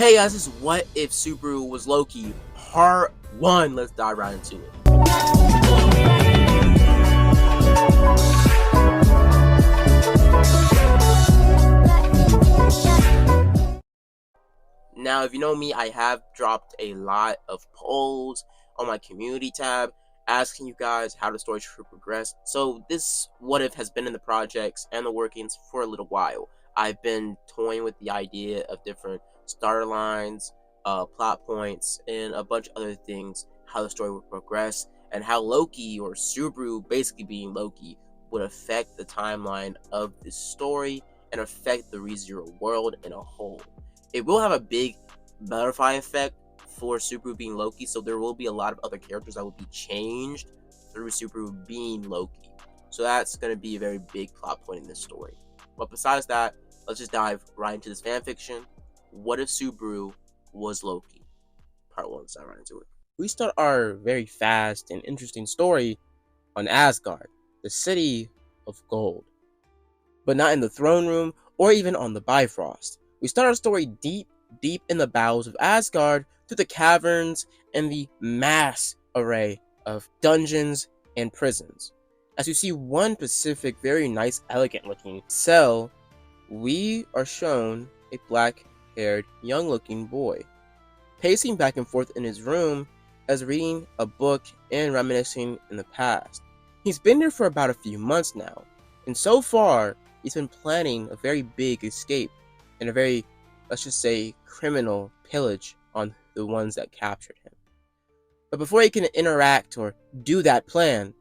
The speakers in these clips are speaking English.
Hey guys, this is What If Subaru Was Loki, Part 1. Let's dive right into it. Now, if you know me, I have dropped a lot of polls on my community tab asking you guys how the story should progress. So this What If has been in the projects and the workings for a little while. I've been toying with the idea of different starter lines, plot points, and a bunch of other things, how the story would progress, and how Loki, or Subaru basically being Loki, would affect the timeline of this story and affect the ReZero world in a whole. It will have a big butterfly effect for Subaru being Loki, so there will be a lot of other characters that will be changed through Subaru being Loki. So that's going to be a very big plot point in this story. But besides that, let's just dive right into this fanfiction. What if Subaru was Loki? Part 1, let's dive right into it. We start our very fast and interesting story on Asgard, the city of gold. But not in the throne room or even on the Bifrost. We start our story deep in the bowels of Asgard, through the caverns and the mass array of dungeons and prisons. As you see one specific, very nice, elegant looking cell, we are shown a black-haired, young-looking boy, pacing back and forth in his room as reading a book and reminiscing in the past. He's been there for about a few months now, and so far, he's been planning a very big escape and a very, let's just say, criminal pillage on the ones that captured him. But before he can interact or do that plan,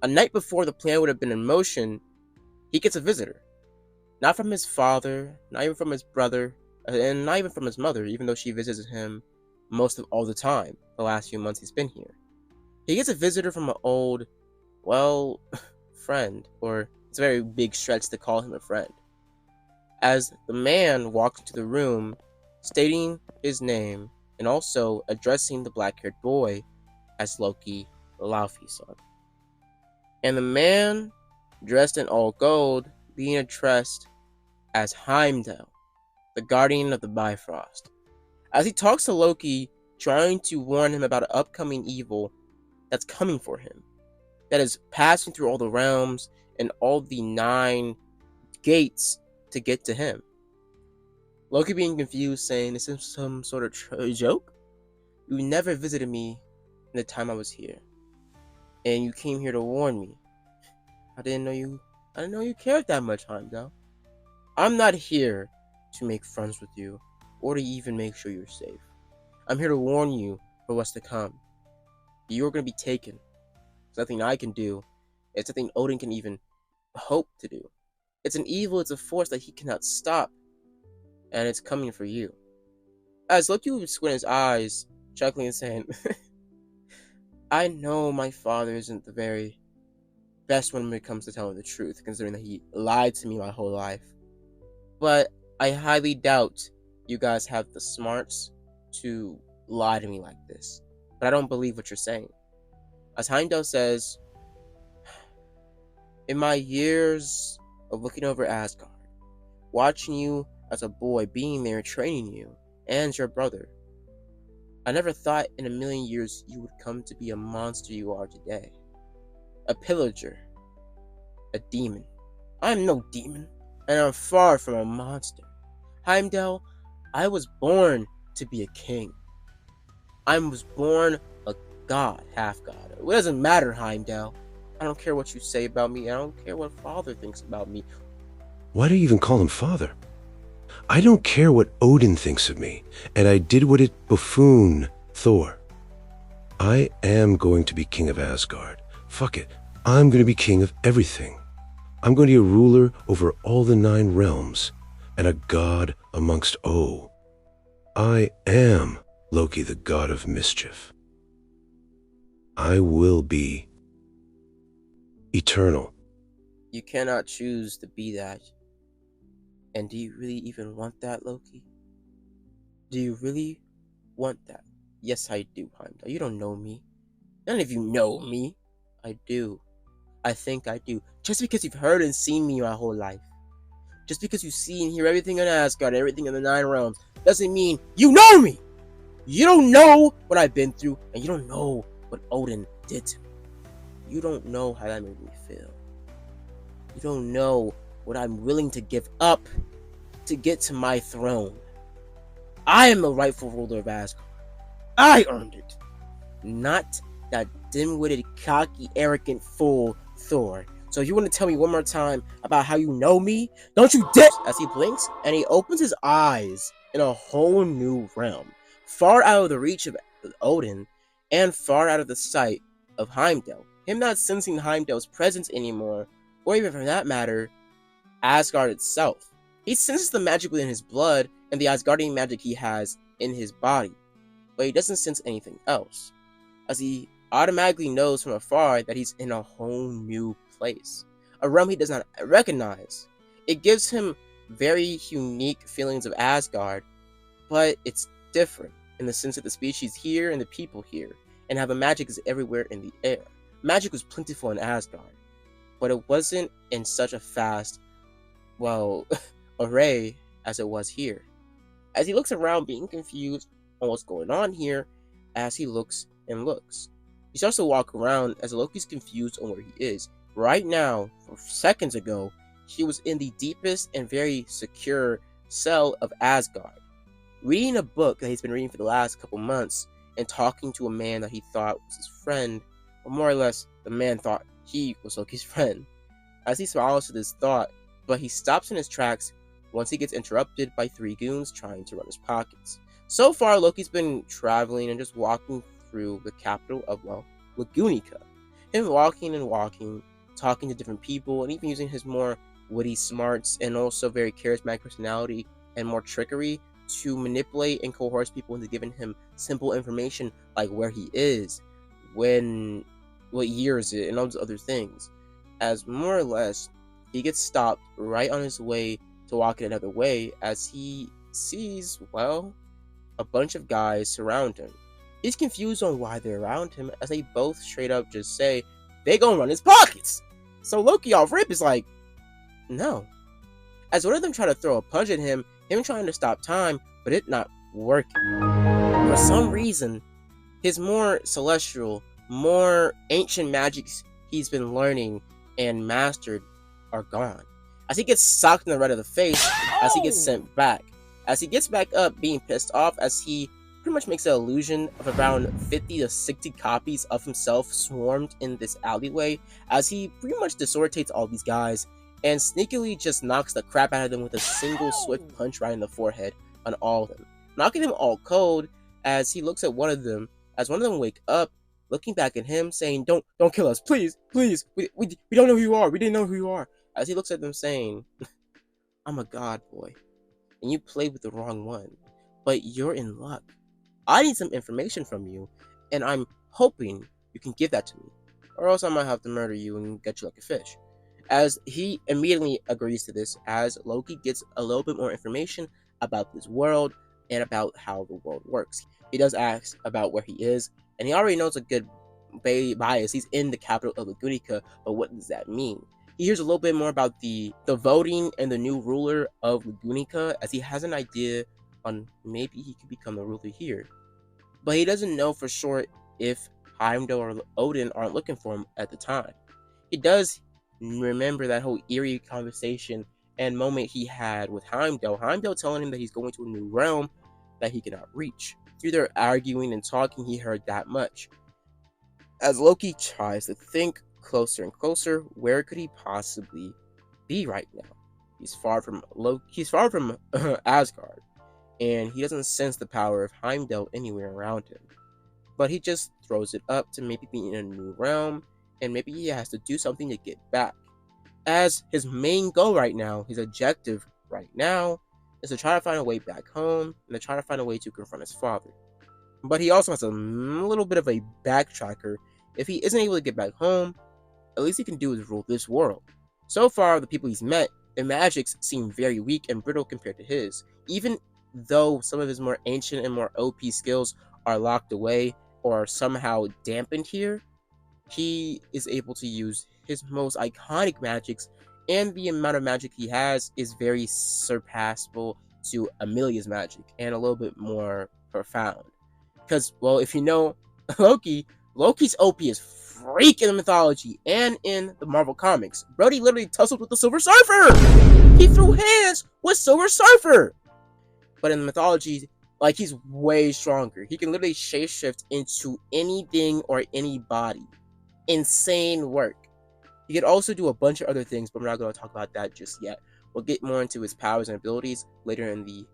a night before the plan would have been in motion, he gets a visitor. Not from his father, not even from his brother, and not even from his mother, even though she visits him most of all the time the last few months he's been here. He gets a visitor from an old, well, friend, or it's a very big stretch to call him a friend. As the man walks into the room, stating his name and also addressing the black-haired boy as Loki Laufeyson. And the man, dressed in all gold, being addressed as Heimdall, the guardian of the Bifrost. As he talks to Loki, trying to warn him about an upcoming evil that's coming for him, that is passing through all the realms and all the 9 gates to get to him. Loki being confused, saying, "Is this some sort of joke? You never visited me in the time I was here, and you came here to warn me. I didn't know you cared that much, Heimdall. I'm not here to make friends with you, or to even make sure you're safe. I'm here to warn you for what's to come. You're going to be taken. There's nothing I can do. It's nothing Odin can even hope to do. It's an evil, it's a force that he cannot stop, and it's coming for you." As Loki would squint his eyes, chuckling and saying, "I know my father isn't the very best one when it comes to telling the truth, considering that he lied to me my whole life. But I highly doubt you guys have the smarts to lie to me like this. But I don't believe what you're saying." As Heimdall says, "In my years of looking over Asgard, watching you as a boy, being there, training you, and your brother, I never thought in a million years you would come to be a monster you are today. A pillager. A demon. I'm no demon, and I'm far from a monster. Heimdall, I was born to be a king. I was born a god, half god. It doesn't matter, Heimdall. I don't care what you say about me. I don't care what father thinks about me." Why do you even call him father? I don't care what Odin thinks of me, and I did what it buffoon Thor. I am going to be king of Asgard. Fuck it. I'm going to be king of everything. I'm going to be a ruler over all the 9 realms, and a god amongst I am Loki, the god of mischief. I will be eternal. You cannot choose to be that. And do you really even want that, Loki? Do you really want that? Yes, I do, Heimdall. You don't know me. None of you know me. I do. I think I do. Just because you've heard and seen me my whole life. Just because you see and hear everything in Asgard, everything in the 9 realms, doesn't mean you know me. You don't know what I've been through, and you don't know what Odin did to me. You don't know how that made me feel. You don't know what I'm willing to give up to get to my throne. I am the rightful ruler of Asgard. I earned it. Not that dim-witted, cocky, arrogant fool, Thor. So if you want to tell me one more time about how you know me, don't you dare! As he blinks, and he opens his eyes in a whole new realm, far out of the reach of Odin, and far out of the sight of Heimdall. Him not sensing Heimdall's presence anymore, or even for that matter, Asgard itself. He senses the magic within his blood and the Asgardian magic he has in his body, but he doesn't sense anything else, as he automatically knows from afar that he's in a whole new place, a realm he does not recognize. It gives him very unique feelings of Asgard, but it's different in the sense that the species here and the people here, and how the magic is everywhere in the air. Magic was plentiful in Asgard, but it wasn't in such a fast, array as it was here. As he looks around, being confused on what's going on here, as he looks and looks. He starts to walk around as Loki's confused on where he is. Right now, for seconds ago, he was in the deepest and very secure cell of Asgard, reading a book that he's been reading for the last couple months, and talking to a man that he thought was his friend, or more or less, the man thought he was Loki's friend. As he swallows to this thought, but he stops in his tracks once he gets interrupted by 3 goons trying to run his pockets. So far, Loki's been traveling and just walking through the capital of, Lagunica. Him walking and walking, talking to different people, and even using his more witty smarts and also very charismatic personality and more trickery to manipulate and coerce people into giving him simple information like where he is, what year is it, and all those other things. As more or less, he gets stopped right on his way to walk in another way as he sees, a bunch of guys surround him. He's confused on why they're around him, as they both straight up just say, they gonna run his pockets! So Loki off rip is like, no. As one of them try to throw a punch at him trying to stop time, but it not working. For some reason, his more celestial, more ancient magics he's been learning and mastered are gone. As he gets socked in the right of the face, as he gets sent back. As he gets back up, being pissed off, as he pretty much makes an illusion of around 50 to 60 copies of himself swarmed in this alleyway, as he pretty much disorientates all these guys, and sneakily just knocks the crap out of them with a single swift punch right in the forehead on all of them, knocking them all cold, as he looks at one of them, as one of them wake up, looking back at him, saying, don't kill us, please, we don't know who you are, we didn't know who you are, as he looks at them saying, I'm a god, boy, and you played with the wrong one, but you're in luck. I need some information from you, and I'm hoping you can give that to me, or else I might have to murder you and get you like a fish. As he immediately agrees to this, as Loki gets a little bit more information about this world and about how the world works. He does ask about where he is, and he already knows a good bias. He's in the capital of Lagunica, but what does that mean? He hears a little bit more about the voting and the new ruler of Lagunica, as he has an idea on maybe he could become the ruler here. But he doesn't know for sure if Heimdall or Odin aren't looking for him at the time. He does remember that whole eerie conversation and moment he had with Heimdall telling him that he's going to a new realm that he cannot reach. Through their arguing and talking, he heard that much. As Loki tries to think closer and closer, where could he possibly be right now? He's far from Asgard, and he doesn't sense the power of Heimdall anywhere around him. But he just throws it up to maybe be in a new realm, and maybe he has to do something to get back. As his main goal right now, his objective right now, is to try to find a way back home, and to try to find a way to confront his father. But he also has a little bit of a backtracker. If he isn't able to get back home, at least he can do is rule this world. So far, the people he's met, their magics seem very weak and brittle compared to his. Even though some of his more ancient and more OP skills are locked away or are somehow dampened here, he is able to use his most iconic magics, and the amount of magic he has is very surpassable to Amelia's magic and a little bit more profound. Because, well, if you know Loki's OP is freak in the mythology and in the Marvel comics. Brody literally tussled with the Silver Surfer! He threw hands with Silver Surfer! But in the mythology, like, he's way stronger. He can literally shapeshift into anything or anybody. Insane work. He could also do a bunch of other things, but we're not going to talk about that just yet. We'll get more into his powers and abilities later in the,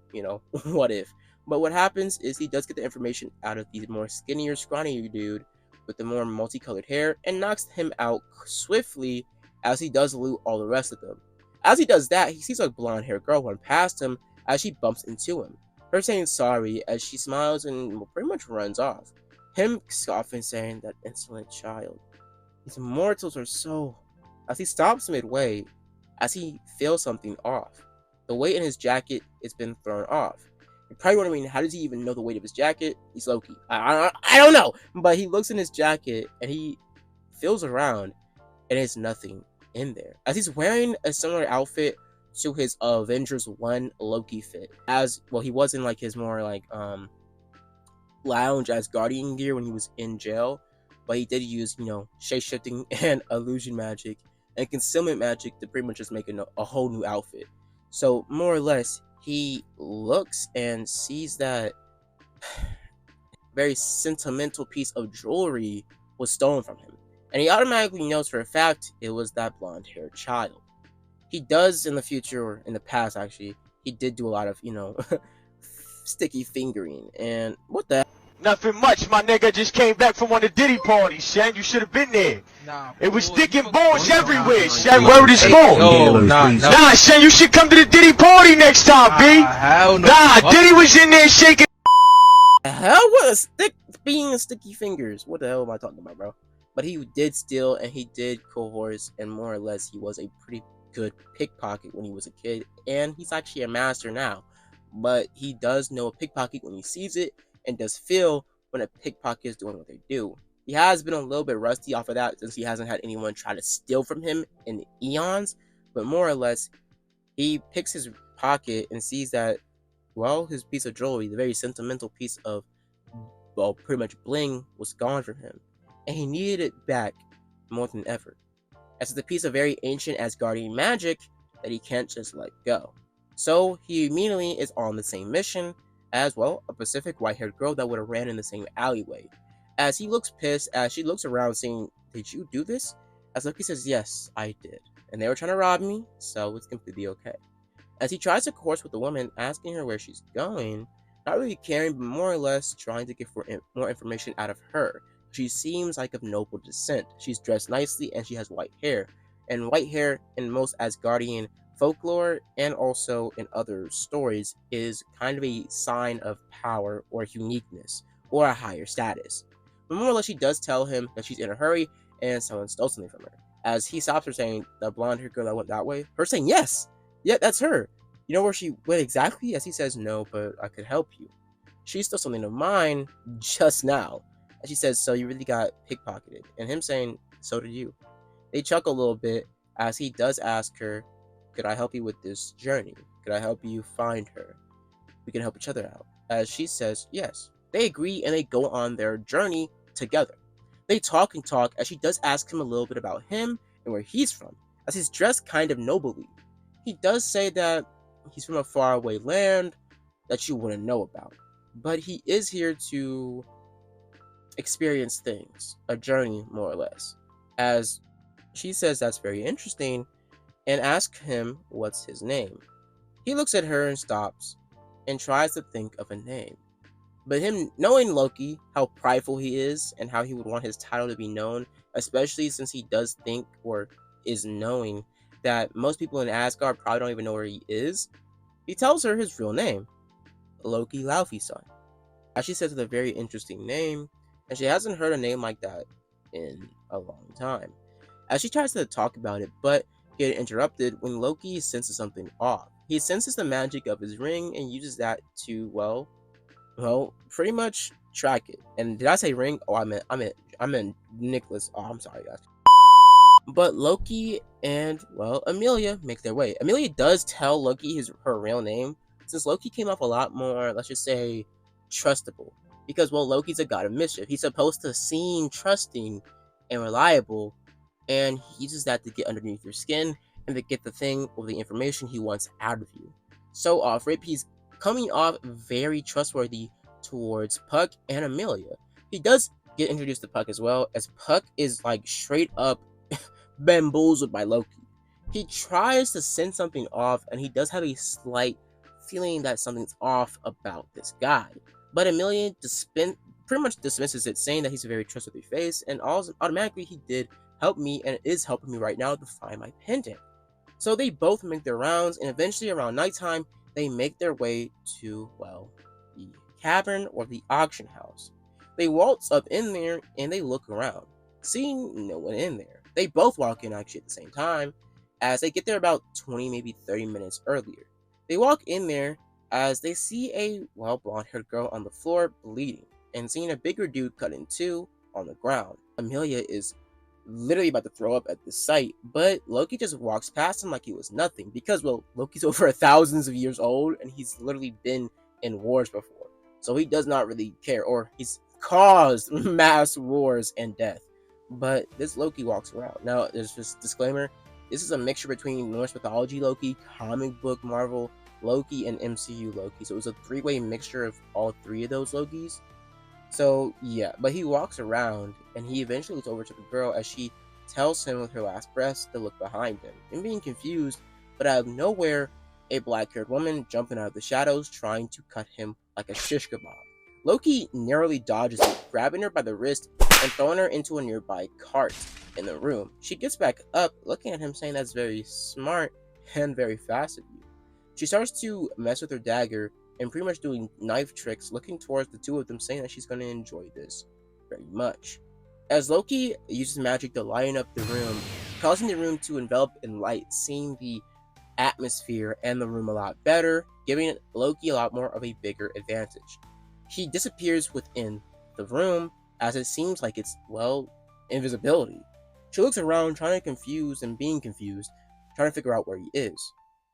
what if. But what happens is he does get the information out of the more skinnier, scrawnier dude with the more multicolored hair and knocks him out swiftly as he does loot all the rest of them. As he does that, he sees a blonde-haired girl run past him as she bumps into him. Her saying sorry as she smiles and pretty much runs off. Him scoffing, saying, "That insolent child. These mortals are so..." As he stops midway, as he feels something off. The weight in his jacket has been thrown off. You're probably wondering, how does he even know the weight of his jacket? He's Loki. I don't know. But he looks in his jacket and he feels around and there's nothing in there. As he's wearing a similar outfit to his Avengers 1 Loki fit. As, well, he was in like his more like lounge Asgardian gear when he was in jail. But he did use, shape-shifting and illusion magic and concealment magic to pretty much just make a whole new outfit. So, more or less, he looks and sees that very sentimental piece of jewelry was stolen from him. And he automatically knows for a fact it was that blonde-haired child. He does in the future, or in the past actually, he did do a lot of, sticky fingering. And what the... Nothing much, my nigga. Just came back from one of the Diddy parties, Shen. You should have been there. Nah, it was boy, dick and you balls fuck- everywhere, nah, Shen. nah, Word is born. No, nah, Nah, Shen, you should come to the Diddy party next time, B. hell no. Nah, Fuck. Diddy was in there shaking. The hell? What a being sticky fingers. What the hell am I talking about, bro? But he did steal and he did coerce, and more or less he was a pretty good pickpocket when he was a kid, and he's actually a master now. But he does know a pickpocket when he sees it, and does feel when a pickpocket is doing what they do. He has been a little bit rusty off of that since he hasn't had anyone try to steal from him in eons, but more or less, he picks his pocket and sees that, well, his piece of jewelry, the very sentimental piece of, well, pretty much bling, was gone from him, and he needed it back more than ever, as it's a piece of very ancient Asgardian magic that he can't just let go. So he immediately is on the same mission as, well, a Pacific white-haired girl that would have ran in the same alleyway. As he looks pissed, as she looks around saying, "Did you do this?" As Loki says, "Yes, I did. And they were trying to rob me, so it's completely okay." As he tries to course with the woman, asking her where she's going, not really caring, but more or less trying to get more information out of her. She seems like of noble descent. She's dressed nicely and she has white hair. And white hair in most Asgardian folklore and also in other stories is kind of a sign of power or uniqueness or a higher status. But more or less, she does tell him that she's in a hurry and someone stole something from her. As he stops her, saying, "The blonde-haired girl that went that way?" Her saying, "Yes, yeah, that's her. You know where she went exactly?" As he says, "No, but I could help you. She stole something of mine just now." And she says, "So you really got pickpocketed?" And him saying, "So did you." They chuckle a little bit as he does ask her, "Could I help you with this journey? Could I help you find her? We can help each other out." As she says, "Yes." They agree and they go on their journey together. They talk and talk as she does ask him a little bit about him and where he's from, as he's dressed kind of nobly. He does say that he's from a faraway land that you wouldn't know about, but he is here to experience things, a journey more or less. As she says that's very interesting and asks him what's his name. He looks at her and stops and tries to think of a name. But him knowing Loki, how prideful he is and how he would want his title to be known, especially since he does think or is knowing that most people in Asgard probably don't even know where he is, he tells her his real name, Loki Laufey's son. As she says, it's a very interesting name, and she hasn't heard a name like that in a long time. As she tries to talk about it, but get interrupted when Loki senses something off. He senses the magic of his ring and uses that to, well, pretty much track it. And did I say ring? Oh, I meant Nicholas. Oh, I'm sorry, guys. But Loki and, well, Amelia make their way. Amelia does tell Loki her real name, since Loki came off a lot more, let's just say, trustable. Because, well, Loki's a god of mischief. He's supposed to seem trusting and reliable, and he uses that to get underneath your skin and to get the thing or the information he wants out of you. So, off rip, he's coming off very trustworthy towards Puck and Amelia. He does get introduced to Puck as well, as Puck is like straight up bamboozled by Loki. He tries to send something off, and he does have a slight feeling that something's off about this guy. But Amelia pretty much dismisses it, saying that he's a very trustworthy face, and automatically he did help me and is helping me right now to find my pendant. So they both make their rounds, and eventually around nighttime, they make their way to, well, the cavern or the auction house. They waltz up in there and they look around, seeing no one in there. They both walk in actually at the same time, as they get there about 20, maybe 30 minutes earlier. They walk in there as they see a, well, blonde-haired girl on the floor bleeding, and seeing a bigger dude cut in two on the ground. Amelia is literally about to throw up at the sight, but Loki just walks past him like he was nothing, because, well, Loki's over thousands of years old, and he's literally been in wars before. So he does not really care, or he's caused mass wars and death. But this Loki walks around. Now, there's this disclaimer. This is a mixture between Norse mythology Loki, comic book Marvel Loki, and MCU Loki. So it was a three-way mixture of all three of those Lokis. So, yeah. But he walks around, and he eventually looks over to the girl as she tells him with her last breath to look behind him. And being confused, but out of nowhere, a black-haired woman jumping out of the shadows trying to cut him like a shish kebab. Loki narrowly dodges it, grabbing her by the wrist and throwing her into a nearby cart in the room. She gets back up, looking at him, saying that's very smart and very fast of you. She starts to mess with her dagger and pretty much doing knife tricks, looking towards the two of them, saying that she's going to enjoy this very much. As Loki uses magic to lighten up the room, causing the room to envelop in light, seeing the atmosphere and the room a lot better, giving Loki a lot more of a bigger advantage. He disappears within the room, as it seems like it's, well, invisibility. She looks around, trying to confuse and being confused, trying to figure out where he is.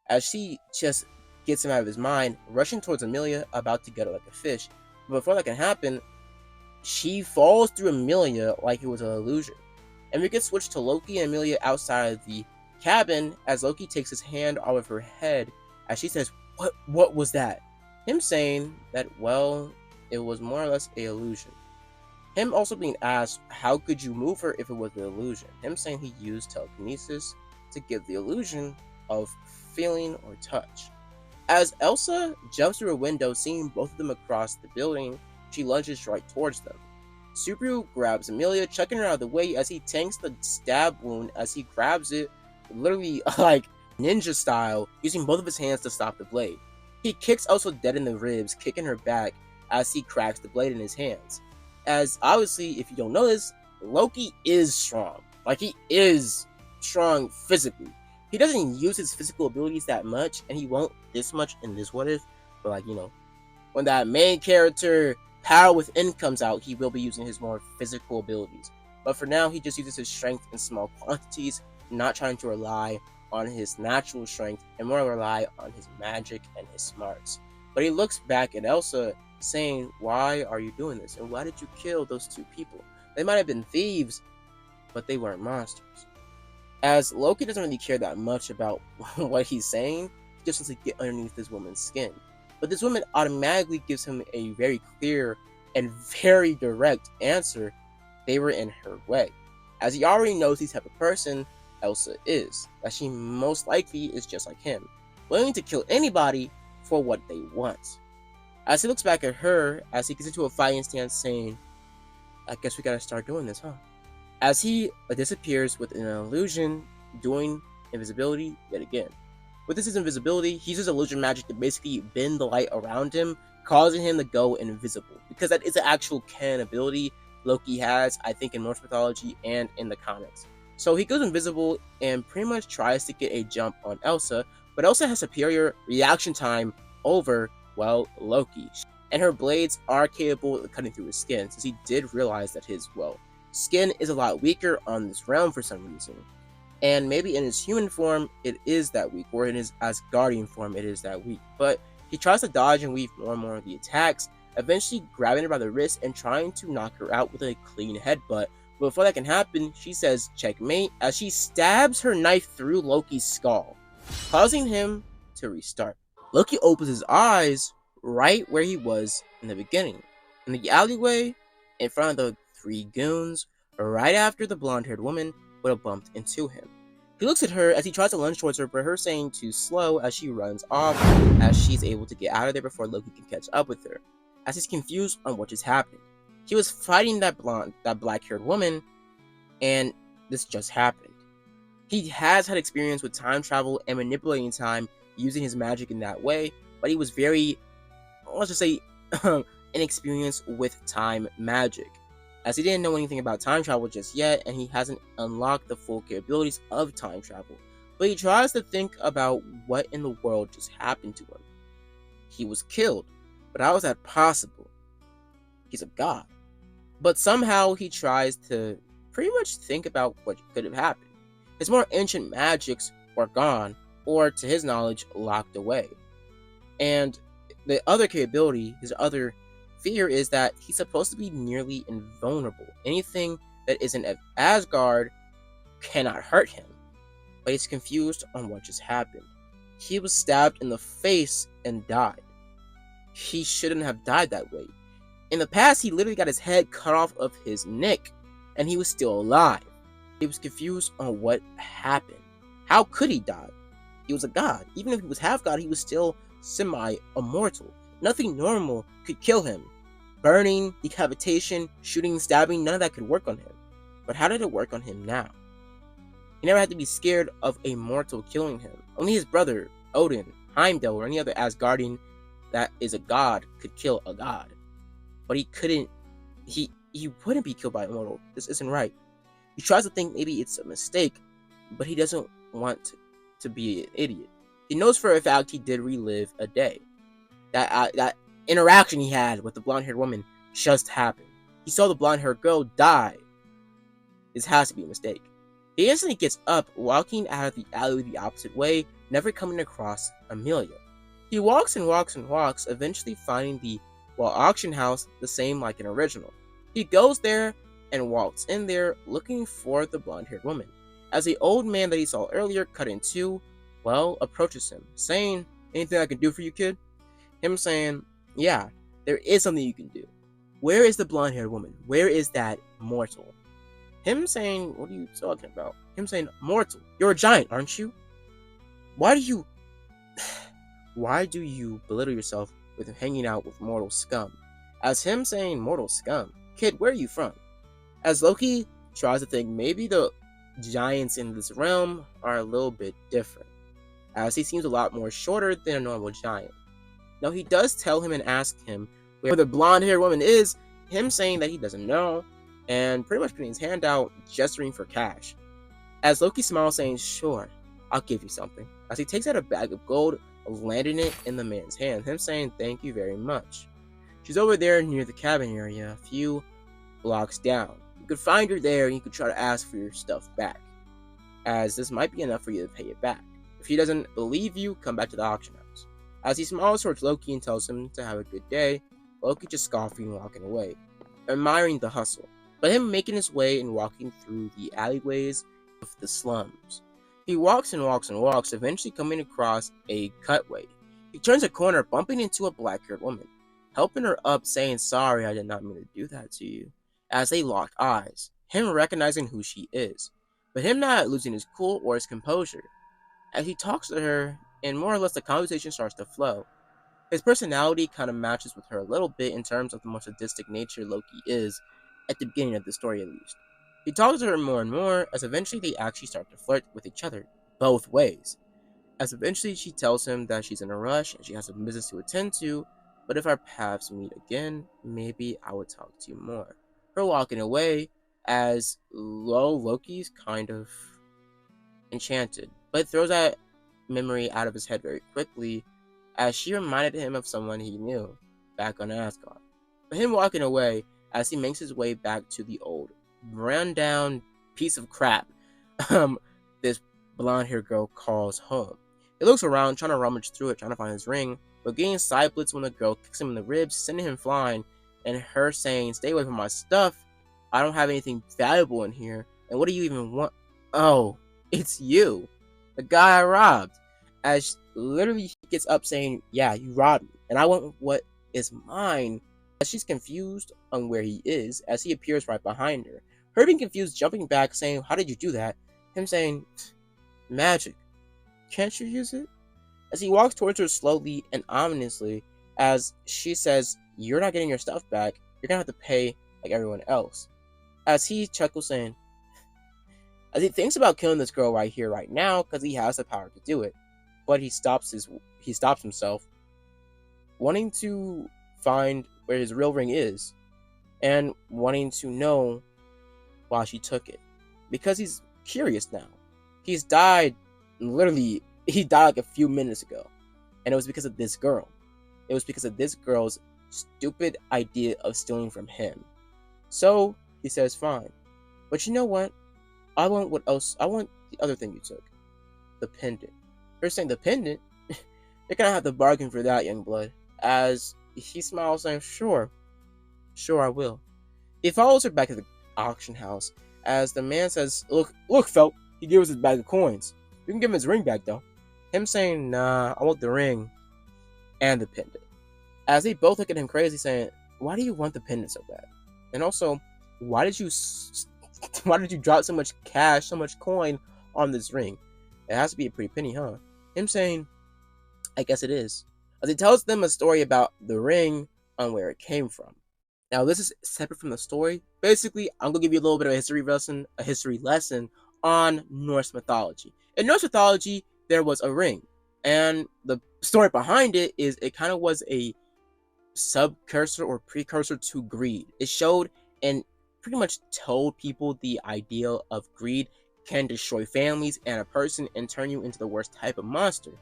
As she just gets him out of his mind, rushing towards Amelia, about to get her like a fish. But before that can happen, she falls through Amelia like it was an illusion. And we get switched to Loki and Amelia outside the cabin, as Loki takes his hand off of her head, as she says, What was that? Him saying that, well, it was more or less an illusion. Him also being asked, how could you move her if it was an illusion? Him saying he used telekinesis to give the illusion of feeling or touch. As Elsa jumps through a window, seeing both of them across the building, she lunges right towards them. Subaru grabs Amelia, chucking her out of the way as he tanks the stab wound as he grabs it, literally like ninja style, using both of his hands to stop the blade. He kicks Elsa dead in the ribs, kicking her back as he cracks the blade in his hands. As obviously, if you don't know this, Loki is strong. Like, he is strong physically. He doesn't use his physical abilities that much, and he won't this much in this What If. But, like, you know, when that main character Power Within comes out, he will be using his more physical abilities. But for now, he just uses his strength in small quantities, not trying to rely on his natural strength, and more rely on his magic and his smarts. But he looks back at Elsa, saying, why are you doing this? And why did you kill those two people? They might have been thieves, but they weren't monsters. As Loki doesn't really care that much about what he's saying, he just wants to get underneath this woman's skin. But this woman automatically gives him a very clear and very direct answer. They were in her way. As he already knows the type of person Elsa is, that she most likely is just like him, willing to kill anybody for what they want. As he looks back at her, as he gets into a fighting stance, saying, I guess we gotta start doing this, huh? As he disappears with an illusion, doing invisibility yet again. With this invisibility, he uses illusion magic to basically bend the light around him, causing him to go invisible. Because that is an actual canon ability Loki has, I think, in Norse mythology and in the comics. So he goes invisible and pretty much tries to get a jump on Elsa, but Elsa has superior reaction time over, well, Loki. And her blades are capable of cutting through his skin, since he did realize that his, well, skin is a lot weaker on this realm for some reason. And maybe in his human form, it is that weak, or in his Asgardian form, it is that weak. But He tries to dodge and weave more and more of the attacks, eventually grabbing her by the wrist and trying to knock her out with a clean headbutt. But before that can happen, she says checkmate as she stabs her knife through Loki's skull, causing him to restart. Loki opens his eyes right where he was in the beginning, in the alleyway in front of the three goons, right after the blonde-haired woman would have bumped into him. He looks at her as he tries to lunge towards her, but her saying too slow as she runs off, as she's able to get out of there before Loki can catch up with her, as he's confused on what just happened. He was fighting that black-haired woman, and this just happened. He has had experience with time travel and manipulating time using his magic in that way, but he was very, let's just say, inexperienced with time magic, as he didn't know anything about time travel just yet, and he hasn't unlocked the full capabilities of time travel. But he tries to think about what in the world just happened to him. He was killed, but how is that possible? He's a god. But somehow he tries to pretty much think about what could have happened. His more ancient magics were gone, or to his knowledge, locked away. And the other capability, his other fear, is that he's supposed to be nearly invulnerable. Anything that isn't at Asgard cannot hurt him. But he's confused on what just happened. He was stabbed in the face and died. He shouldn't have died that way. In the past, he literally got his head cut off of his neck, and he was still alive. He was confused on what happened. How could he die? He was a god. Even if he was half god, he was still semi-immortal. Nothing normal could kill him. Burning, decapitation, shooting, stabbing, none of that could work on him. But how did it work on him now? He never had to be scared of a mortal killing him. Only his brother, Odin, Heimdall, or any other Asgardian that is a god could kill a god. But he couldn't, he wouldn't be killed by a mortal. This isn't right. He tries to think maybe it's a mistake, but he doesn't want to be an idiot. He knows for a fact he did relive a day. That interaction he had with the blonde-haired woman just happened. He saw the blonde-haired girl die. This has to be a mistake. He instantly gets up, walking out of the alley the opposite way, never coming across Amelia. He walks and walks and walks, eventually finding the auction house the same like an original. He goes there and walks in there looking for the blonde-haired woman, as the old man that he saw earlier, cut in two, approaches him, saying, "Anything I can do for you, kid?" Him saying, "Yeah, there is something you can do. Where is the blonde-haired woman? Where is that mortal?" Him saying, "What are you talking about?" Him saying, "Mortal, you're a giant, aren't you? Why do you belittle yourself with hanging out with mortal scum?" As him saying, "Mortal scum? Kid, where are you from?" As Loki tries to think maybe the giants in this realm are a little bit different, as he seems a lot more shorter than a normal giant. Now he does tell him and ask him where the blonde-haired woman is, him saying that he doesn't know, and pretty much putting his hand out, gesturing for cash. As Loki smiles, saying, "Sure, I'll give you something," as he takes out a bag of gold, landing it in the man's hand, him saying, "Thank you very much." She's over there near the cabin area, a few blocks down. You could find her there, and you could try to ask for your stuff back, as this might be enough for you to pay it back. If he doesn't believe you, come back to the auction house. As he smiles towards Loki and tells him to have a good day, Loki just scoffing and walking away, admiring the hustle, but him making his way and walking through the alleyways of the slums. He walks and walks and walks, eventually coming across a cutway. He turns a corner, bumping into a black-haired woman, helping her up, saying, "Sorry, I did not mean to do that to you," as they lock eyes, him recognizing who she is, but him not losing his cool or his composure. As he talks to her, and more or less the conversation starts to flow. His personality kind of matches with her a little bit in terms of the more sadistic nature Loki is, at the beginning of the story at least. He talks to her more and more, as eventually they actually start to flirt with each other, both ways. As eventually she tells him that she's in a rush and she has some business to attend to, but if our paths meet again, maybe I would talk to you more. Her walking away, as Loki's kind of enchanted, but throws that memory out of his head very quickly, as she reminded him of someone he knew back on Asgard. But him walking away, as he makes his way back to the old, run-down piece of crap this blonde-haired girl calls home. He looks around, trying to rummage through it, trying to find his ring, but getting side blitzed when the girl kicks him in the ribs, sending him flying, and her saying, "Stay away from my stuff. I don't have anything valuable in here. And what do you even want?" Oh, it's you, the guy I robbed. As literally he gets up saying, "Yeah, you robbed me, and I want what is mine." As she's confused on where he is, as he appears right behind her. Her being confused, jumping back, saying, "How did you do that?" Him saying, "Magic. Can't you use it?" As he walks towards her slowly and ominously, as she says, "You're not getting your stuff back. You're gonna have to pay like everyone else." As he chuckles, saying, as he thinks about killing this girl right here, right now, because he has the power to do it, but he stops himself, wanting to find where his real ring is, and wanting to know why she took it, because he's curious now. He's died, literally, he died like a few minutes ago, and it was because of this girl. It was because of this girl's stupid idea of stealing from him. So he says, "Fine, but you know what? I want what else? I want the other thing you took, the pendant." You're saying the pendant? You're gonna have to bargain for that, young blood. As he smiles, saying, "Sure, I will." He follows her back to the auction house, as the man says, Look, Felt, he gave us his bag of coins. You can give him his ring back, though." Him saying, "Nah, I want the ring and the pendant." As they both look at him crazy, saying, "Why do you want the pendant so bad? And also, why did you drop so much cash, so much coin on this ring? It has to be a pretty penny, huh?" Him saying, "I guess it is." As he tells them a story about the ring and where it came from. Now, this is separate from the story. Basically, I'm gonna give you a little bit of a history lesson on Norse mythology. In Norse mythology, there was a ring, and the story behind it is it kind of was a subcursor or precursor to greed. It showed and pretty much told people the idea of greed can destroy families and a person and turn you into the worst type of monster.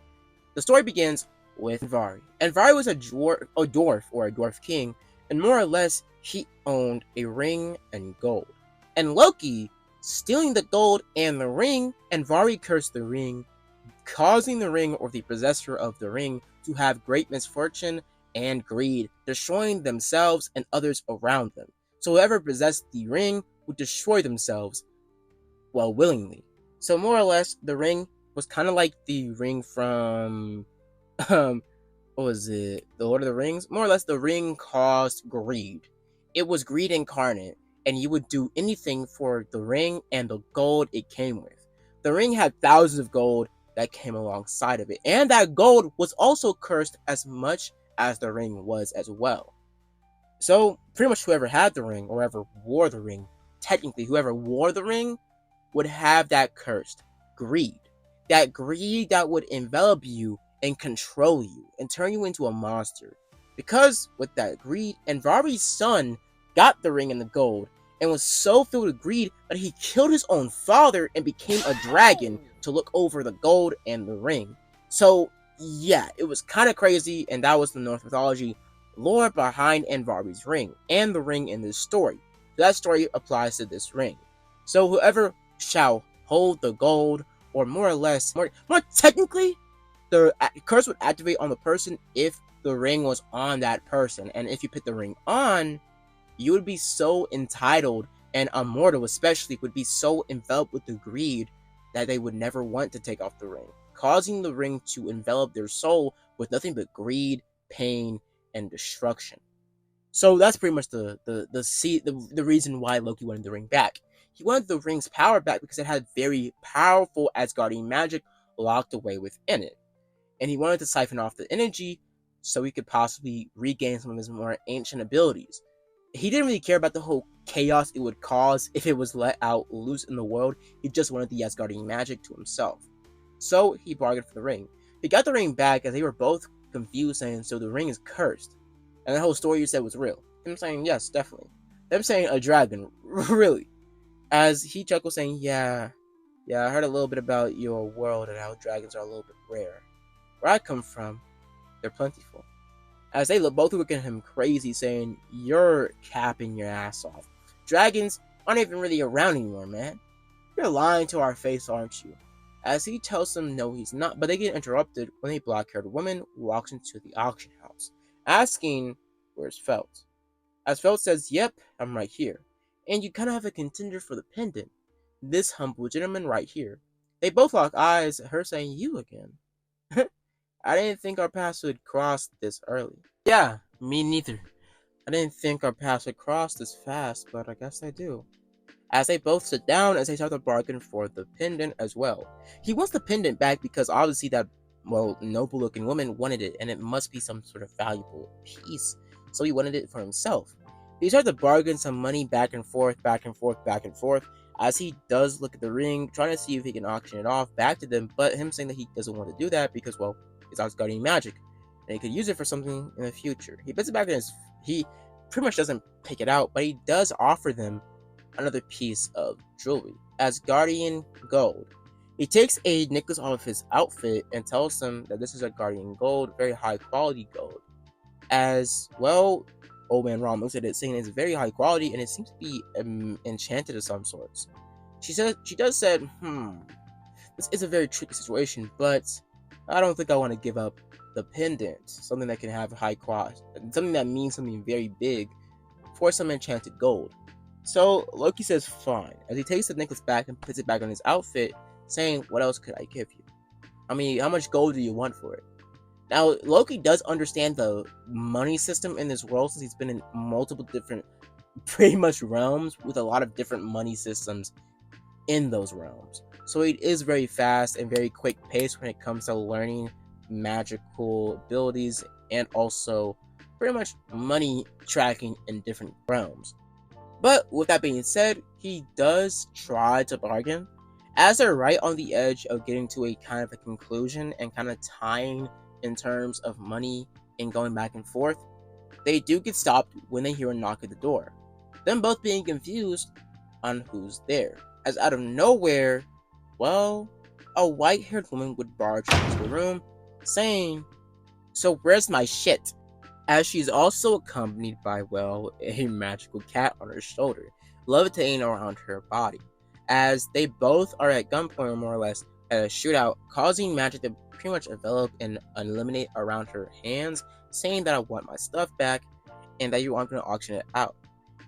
The story begins with Vari. And Vari was a dwarf king, and more or less he owned a ring and gold. And Loki stealing the gold and the ring, and Vari cursed the ring, causing the ring or the possessor of the ring to have great misfortune and greed, destroying themselves and others around them. So whoever possessed the ring would destroy themselves, well, willingly. So more or less, the ring was kind of like the ring from, what was it? The Lord of the Rings? More or less, the ring caused greed. It was greed incarnate, and you would do anything for the ring and the gold it came with. The ring had thousands of gold that came alongside of it, and that gold was also cursed as much as the ring was as well. So pretty much whoever had the ring or whoever wore the ring, technically whoever wore the ring would have that cursed greed. That greed that would envelop you and control you and turn you into a monster. Because with that greed, and Vari's son got the ring and the gold and was so filled with greed that he killed his own father and became a dragon to look over the gold and the ring. So yeah, it was kind of crazy, and that was the Norse mythology lore behind Anvari's ring and the ring in this story. That story applies to this ring. So whoever shall hold the gold, or more or less, more technically, the curse would activate on the person if the ring was on that person. And if you put the ring on, you would be so entitled, and a mortal especially would be so enveloped with the greed that they would never want to take off the ring, causing the ring to envelop their soul with nothing but greed, pain, and destruction. So that's pretty much the reason why Loki wanted the ring back. He wanted the ring's power back because it had very powerful Asgardian magic locked away within it. And he wanted to siphon off the energy so he could possibly regain some of his more ancient abilities. He didn't really care about the whole chaos it would cause if it was let out loose in the world. He just wanted the Asgardian magic to himself. So he bargained for the ring. He got the ring back as they were both confused, saying, "So the ring is cursed." And the whole story you said was real. Him saying, "Yes, definitely." Them saying, "A dragon? Really?" As he chuckled, saying, Yeah, I heard a little bit about your world and how dragons are a little bit rare. Where I come from, they're plentiful." As they both look at him crazy, saying, "You're capping your ass off. Dragons aren't even really around anymore, man. You're lying to our face, aren't you?" as he tells them no he's not, but they get interrupted when a black-haired woman walks into the auction house, asking where's Felt. As Felt says, yep, I'm right here. And you kind of have a contender for the pendant. This humble gentleman right here. They both lock eyes at her saying, you again. I didn't think our paths would cross this early. Yeah, me neither. I didn't think our paths would cross this fast, but I guess I do. As they both sit down as they start to bargain for the pendant as well. He wants the pendant back because obviously that, well, noble looking woman wanted it, and it must be some sort of valuable piece. So he wanted it for himself. He started to bargain some money back and forth, as he does look at the ring, trying to see if he can auction it off back to them, but him saying that he doesn't want to do that because, well, it's Asgardian magic, and he could use it for something in the future. He puts it back in his... He pretty much doesn't pick it out, but he does offer them another piece of jewelry, Asgardian gold. He takes a necklace off of his outfit and tells them that this is Asgardian gold, very high quality gold. As well, old man Rom looks at it, saying it's very high quality and it seems to be enchanted of some sorts. She does said, this is a very tricky situation, but I don't think I want to give up the pendant, something that can have high quality, something that means something very big, for some enchanted gold. So Loki says fine, as he takes the necklace back and puts it back on his outfit, saying, what else could I give you? I mean, how much gold do you want for it? Now, Loki does understand the money system in this world, since he's been in multiple different, pretty much realms, with a lot of different money systems in those realms. So he is very fast and very quick paced when it comes to learning magical abilities and also pretty much money tracking in different realms. But with that being said, he does try to bargain. As they're right on the edge of getting to a kind of a conclusion and kind of tying in terms of money and going back and forth, they do get stopped when they hear a knock at the door. Them both being confused on who's there. As out of nowhere, well, a white-haired woman would barge into the room, saying, so where's my shit? As she's also accompanied by, well, a magical cat on her shoulder, levitating around her body. As they both are at gunpoint, more or less, at a shootout, causing magic to pretty much envelop and eliminate around her hands, saying that I want my stuff back, and that you aren't going to auction it out.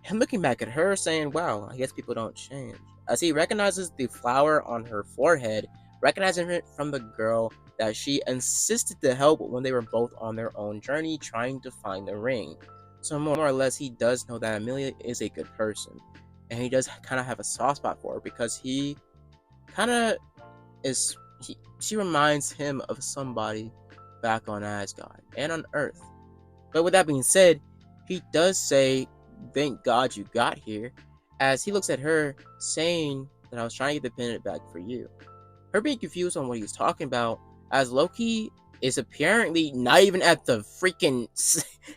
Him looking back at her, saying, wow, I guess people don't change. As he recognizes the flower on her forehead, recognizing it from the girl that she insisted to help when they were both on their own journey trying to find the ring. So more or less, he does know that Amelia is a good person, and he does kind of have a soft spot for her because he kind of is... She reminds him of somebody back on Asgard and on Earth. But with that being said, he does say, thank God you got here, as he looks at her, saying that I was trying to get the pendant back for you. Her being confused on what he's talking about, as Loki is apparently not even at the freaking...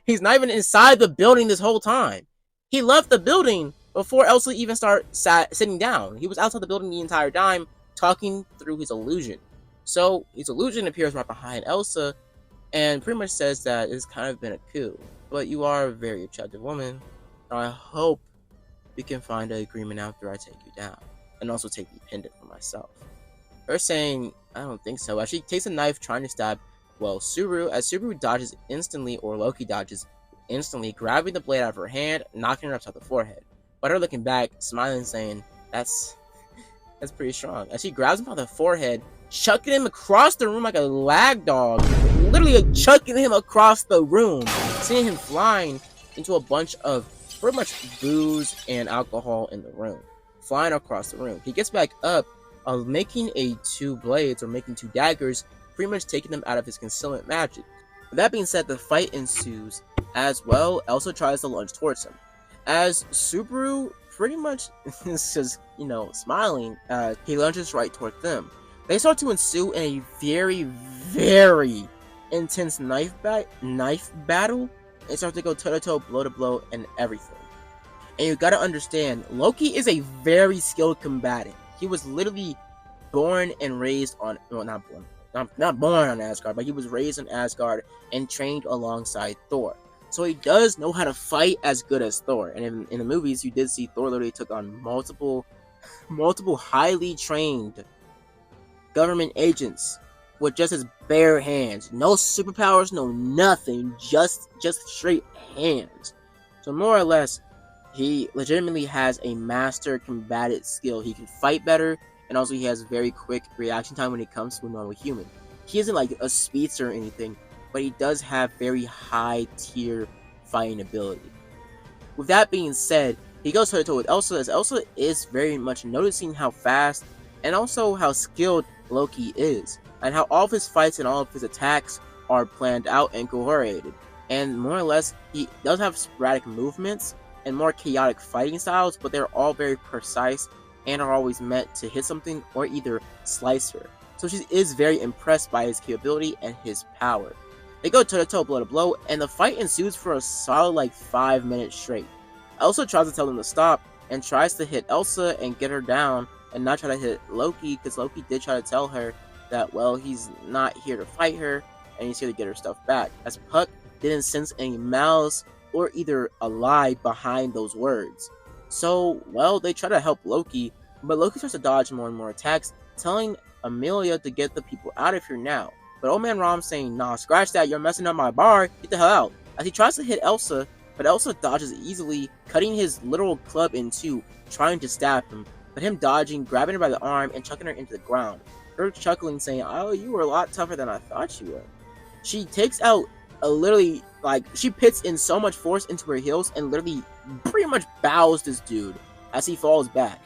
He's not even inside the building this whole time. He left the building before Elsa even sitting down. He was outside the building the entire time, talking through his illusion. So his illusion appears right behind Elsa, and pretty much says that it's kind of been a coup. But you are a very attractive woman, and I hope we can find an agreement after I take you down, and also take the pendant for myself. Her saying, I don't think so, as she takes a knife trying to stab, well, Subaru, as Subaru dodges instantly, or Loki dodges instantly, grabbing the blade out of her hand, knocking her upside the forehead. But her looking back, smiling, saying, that's pretty strong. As she grabs him by the forehead, chucking him across the room like a lag dog, literally chucking him across the room, seeing him flying into a bunch of pretty much booze and alcohol in the room, flying across the room. He gets back up, making two blades, or making two daggers, pretty much taking them out of his concealment magic. With that being said, the fight ensues. As well, Elsa tries to lunge towards him, as Subaru pretty much is just, smiling as he lunges right toward them. They start to ensue in a very, very intense knife battle. They start to go toe-to-toe, blow-to-blow, and everything. And you gotta understand, Loki is a very skilled combatant. He was literally born and raised on... Well, not born on Asgard, but he was raised in Asgard and trained alongside Thor. So he does know how to fight as good as Thor. And in the movies, you did see Thor literally took on multiple highly trained government agents with just his bare hands. No superpowers, no nothing, just straight hands. So more or less, he legitimately has a master combatant skill. He can fight better, and also he has very quick reaction time when it comes to a normal human. He isn't like a speedster or anything, but he does have very high tier fighting ability. With that being said, he goes toe-to-toe with Elsa, as Elsa is very much noticing how fast and also how skilled Loki is, and how all of his fights and all of his attacks are planned out and coordinated. And more or less, he does have sporadic movements and more chaotic fighting styles, but they're all very precise and are always meant to hit something or either slice her. So she is very impressed by his capability and his power. They go toe-to-toe, blow to blow, and the fight ensues for a solid like 5 minutes straight. Elsa tries to tell them to stop and tries to hit Elsa and get her down and not try to hit Loki, because Loki did try to tell her that, well, he's not here to fight her and he's here to get her stuff back, as Puck didn't sense any malice or either a lie behind those words. So, well, they try to help Loki, but Loki starts to dodge more and more attacks, telling Amelia to get the people out of here now. But Old Man Rom's saying, nah, scratch that, you're messing up my bar, get the hell out. As he tries to hit Elsa, but Elsa dodges easily, cutting his literal club in two, trying to stab him, but him dodging, grabbing her by the arm, and chucking her into the ground. Her chuckling, saying, oh, you were a lot tougher than I thought you were. She takes out literally, like, she pits in so much force into her heels and literally pretty much bows this dude as he falls back.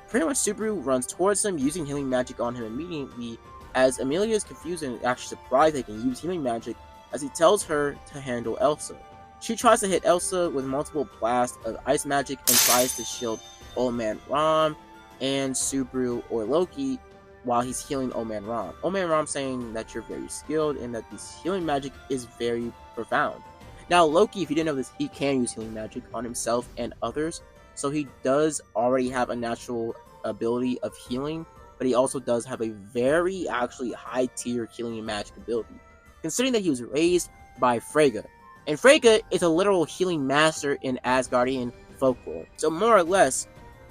Pretty much Subaru runs towards him, using healing magic on him immediately, as Amelia is confused and actually surprised they can use healing magic, as he tells her to handle Elsa. She tries to hit Elsa with multiple blasts of ice magic and tries to shield Old Man Rom and Subaru or Loki while he's healing Old Man Rom. Old Man Rom saying that you're very skilled and that this healing magic is very profound. Now Loki, if you didn't know this, he can use healing magic on himself and others, so he does already have a natural ability of healing, but he also does have a very actually high tier healing and magic ability, considering that he was raised by Freyja. And Freyja is a literal healing master in Asgardian folklore. So more or less,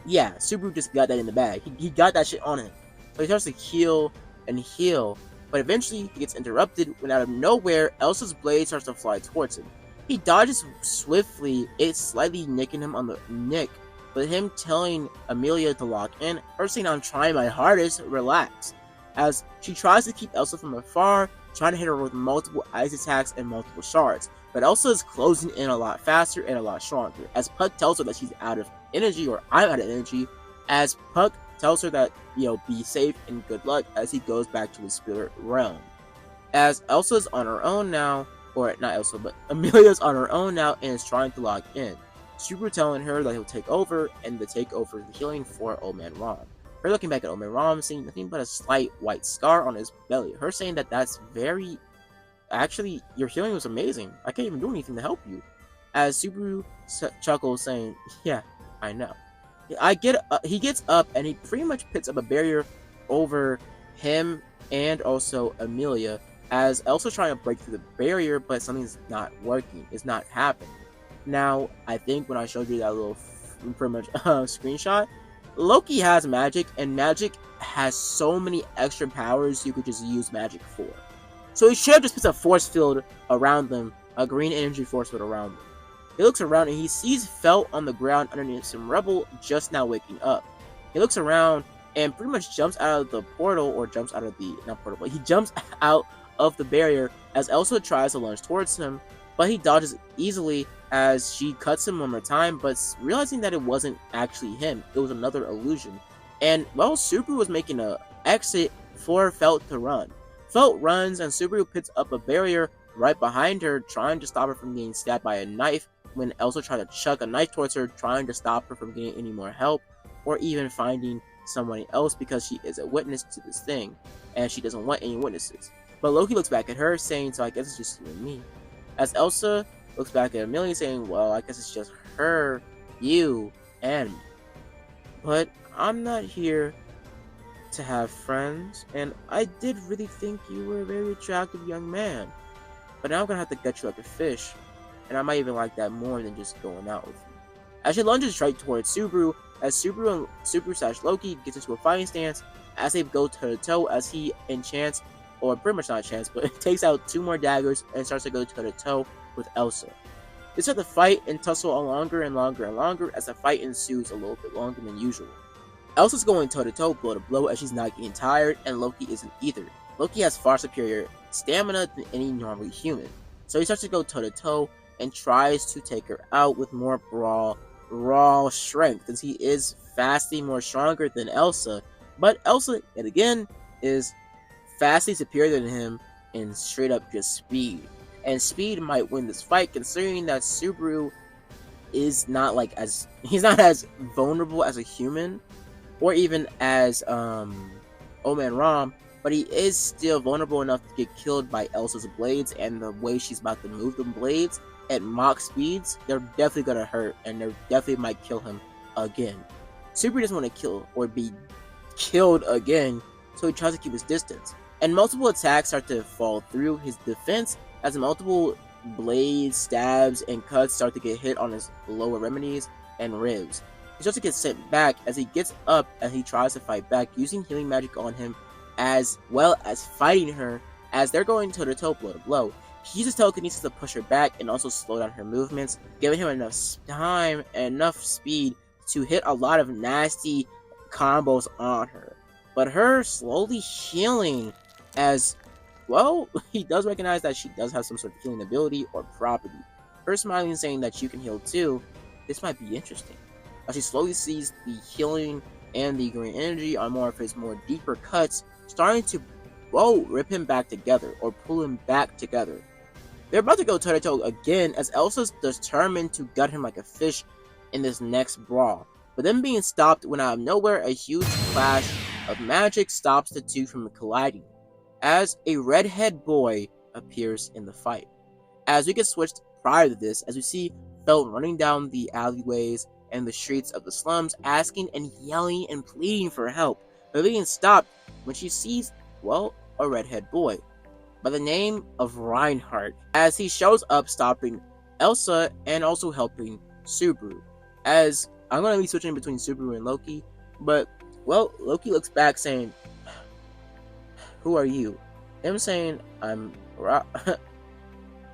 yeah, Subaru just got that in the bag. He got that shit on him. So he starts to heal and heal, but eventually he gets interrupted when out of nowhere, Elsa's blade starts to fly towards him. He dodges swiftly, it slightly nicking him on the neck, but him telling Amelia to lock in, her saying, I'm trying my hardest, relax. As she tries to keep Elsa from afar, trying to hit her with multiple ice attacks and multiple shards. But Elsa is closing in a lot faster and a lot stronger, as Puck tells her that she's out of energy, or I'm out of energy, as Puck tells her that, be safe and good luck as he goes back to his spirit realm. As Elsa's on her own now, or not Elsa, but Amelia's on her own now and is trying to log in. Subaru telling her that he'll take over, and to take over the healing for Old Man Rom. Her looking back at Old Man Rom, seeing nothing but a slight white scar on his belly. Her saying that that's very... Actually, your healing was amazing. I can't even do anything to help you. As Subaru chuckles, saying, yeah, I know. He gets up, and he pretty much pits up a barrier over him and also Amelia, as Elsa's trying to break through the barrier, but something's not working. It's not happening. Now, I think when I showed you that little pretty much screenshot, Loki has magic, and magic has so many extra powers you could just use magic for. So he should have just put a force field around them, a green energy force field around them. He looks around and he sees Felt on the ground underneath some rubble just now waking up. He looks around and pretty much jumps out of the portal, or jumps out of the, not portal, but he jumps out of the barrier as Elsa tries to lunge towards him, but he dodges easily as she cuts him one more time, but realizing that it wasn't actually him, it was another illusion. And, well, Subaru was making an exit for Felt to run. Felt runs and Subaru picks up a barrier right behind her, trying to stop her from getting stabbed by a knife, when Elsa tried to chuck a knife towards her, trying to stop her from getting any more help, or even finding someone else, because she is a witness to this thing, and she doesn't want any witnesses. But Loki looks back at her, saying, so I guess it's just you and me. As Elsa looks back at Amelia, saying, well, I guess it's just her, you, and me. But I'm not here to have friends, and I did really think you were a very attractive young man. But now I'm gonna have to gut you like a fish, and I might even like that more than just going out with you. As she lunges right towards Subaru, as Subaru/Loki gets into a fighting stance, as they go toe to toe, as he enchants, or pretty much not chance, but takes out 2 more daggers and starts to go toe to toe with Elsa. They start to fight and tussle longer and longer and longer as the fight ensues a little bit longer than usual. Elsa's going toe to toe, blow to blow, as she's not getting tired, and Loki isn't either. Loki has far superior stamina than any normal human, so he starts to go toe to toe and tries to take her out with more raw strength, since he is vastly more stronger than Elsa. But Elsa, yet again, is vastly superior than him in straight up just speed. And speed might win this fight, considering that Subaru is not he's not as vulnerable as a human, or even as Old Man Rom, but he is still vulnerable enough to get killed by Elsa's blades, and the way she's about to move them blades at Mach speeds, they're definitely gonna hurt, and they definitely might kill him again. Subaru doesn't want to kill or be killed again, so he tries to keep his distance. And multiple attacks start to fall through his defense, as multiple blades, stabs, and cuts start to get hit on his lower remedies and ribs. He starts to get sent back as he gets up and he tries to fight back, using healing magic on him, as well as fighting her as they're going toe to toe, blow to blow. He uses telekinesis to push her back and also slow down her movements, giving him enough time and enough speed to hit a lot of nasty combos on her. But her slowly healing, as well, he does recognize that she does have some sort of healing ability or property. Her smiling, saying that you can heal too. This might be interesting. As she slowly sees the healing and the green energy on more of his more deeper cuts, starting to, rip him back together, or pull him back together. They're about to go toe to toe again, as Elsa's determined to gut him like a fish in this next brawl. But then being stopped when out of nowhere, a huge clash of magic stops the two from colliding, as a redhead boy appears in the fight. As we get switched prior to this, as we see Felt running down the alleyways and the streets of the slums, asking and yelling and pleading for help, but being stopped when she sees, a redhead boy by the name of Reinhardt, as he shows up, stopping Elsa and also helping Subaru. As I'm going to be switching between Subaru and Loki, but, Loki looks back saying, "Who are you?" Him saying, I'm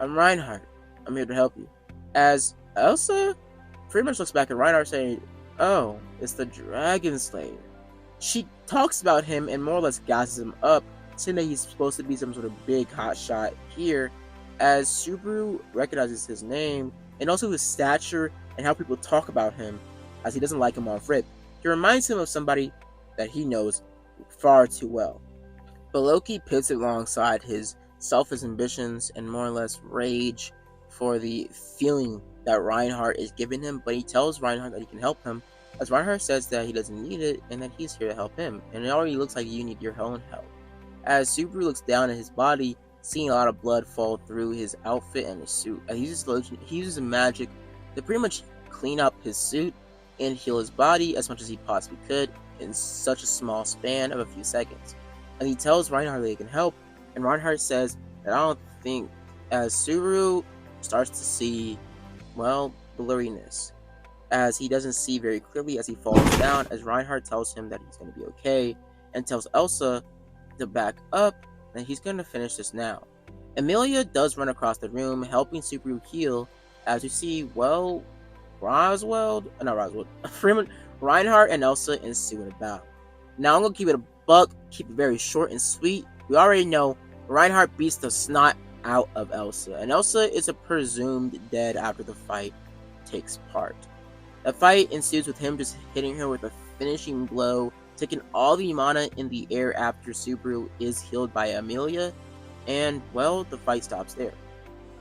Reinhardt. I'm here to help you." As Elsa pretty much looks back at Reinhardt saying, "Oh, it's the Dragon Slayer." She talks about him and more or less gasses him up, saying that he's supposed to be some sort of big hotshot here, as Subaru recognizes his name and also his stature and how people talk about him, as he doesn't like him off rip. He reminds him of somebody that he knows far too well. But Loki pits it alongside his selfish ambitions and more or less rage for the feeling that Reinhardt is giving him, but he tells Reinhardt that he can help him, as Reinhardt says that he doesn't need it and that he's here to help him, and it already looks like you need your own help. As Subaru looks down at his body, seeing a lot of blood fall through his outfit and his suit, and he uses magic to pretty much clean up his suit and heal his body as much as he possibly could in such a small span of a few seconds. And he tells Reinhardt that he can help, and Reinhardt says that I don't think, as Subaru starts to see, blurriness, as he doesn't see very clearly as he falls down, as Reinhardt tells him that he's going to be okay, and tells Elsa to back up, and he's going to finish this now. Emilia does run across the room, helping Subaru heal, as we see, Reinhardt and Elsa ensue in a battle. Now I'm going to keep it a buck, keep it very short and sweet. We already know Reinhardt beats the snot out of Elsa, and Elsa is presumed dead after the fight takes part. The fight ensues with him just hitting her with a finishing blow, taking all the mana in the air after Subaru is healed by Emilia, and the fight stops there.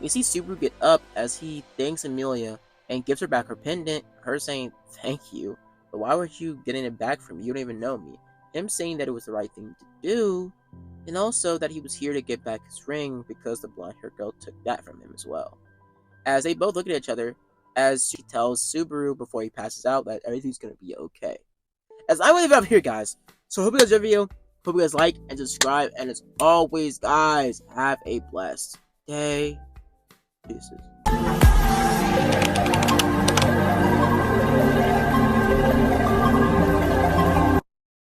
We see Subaru get up as he thanks Emilia and gives her back her pendant, her saying, "Thank you, but why were you getting it back from me? You don't even know me." Him saying that it was the right thing to do, and also that he was here to get back his ring because the blonde-haired girl took that from him as well. As they both look at each other, as she tells Subaru before he passes out that everything's going to be okay. As I leave it up here, guys, so hope you guys enjoyed the video, hope you guys like and subscribe, and as always, guys, have a blessed day. Deuces.